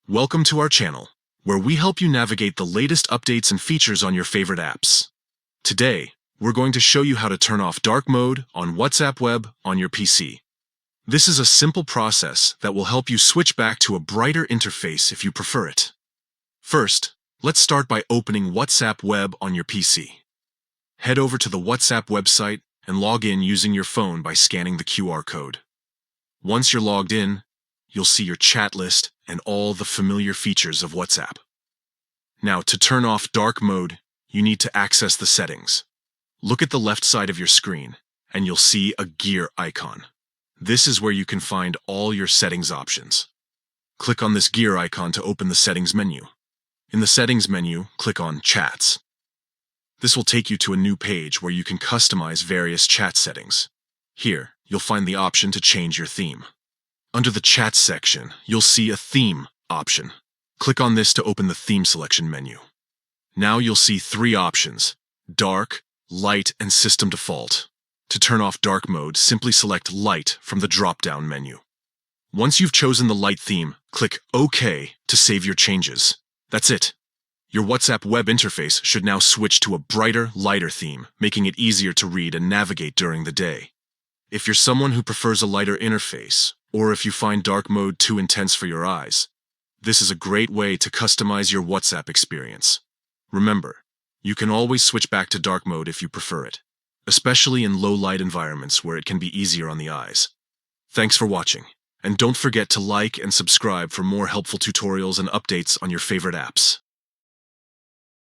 Welcome to our channel, where we help you navigate the latest updates and features on your favorite apps. Today, we're going to show you how to turn off dark mode on WhatsApp Web on your PC. This is a simple process that will help you switch back to a brighter interface if you prefer it. First, let's start by opening WhatsApp Web on your PC. Head over to the WhatsApp website and log in using your phone by scanning the QR code. Once you're logged in, you'll see your chat list and all the familiar features of WhatsApp. Now, to turn off dark mode, you need to access the settings. Look at the left side of your screen, and you'll see a gear icon. This is where you can find all your settings options. Click on this gear icon to open the settings menu. In the settings menu, click on Chats. This will take you to a new page where you can customize various chat settings. Here, you'll find the option to change your theme. Under the Chat section, you'll see a Theme option. Click on this to open the Theme selection menu. Now you'll see three options: Dark, Light, and System Default. To turn off dark mode, simply select Light from the drop-down menu. Once you've chosen the light theme, click OK to save your changes. That's it. Your WhatsApp web interface should now switch to a brighter, lighter theme, making it easier to read and navigate during the day. If you're someone who prefers a lighter interface, or if you find dark mode too intense for your eyes, this is a great way to customize your WhatsApp experience. Remember, you can always switch back to dark mode if you prefer it, especially in low-light environments where it can be easier on the eyes. Thanks for watching, and don't forget to like and subscribe for more helpful tutorials and updates on your favorite apps.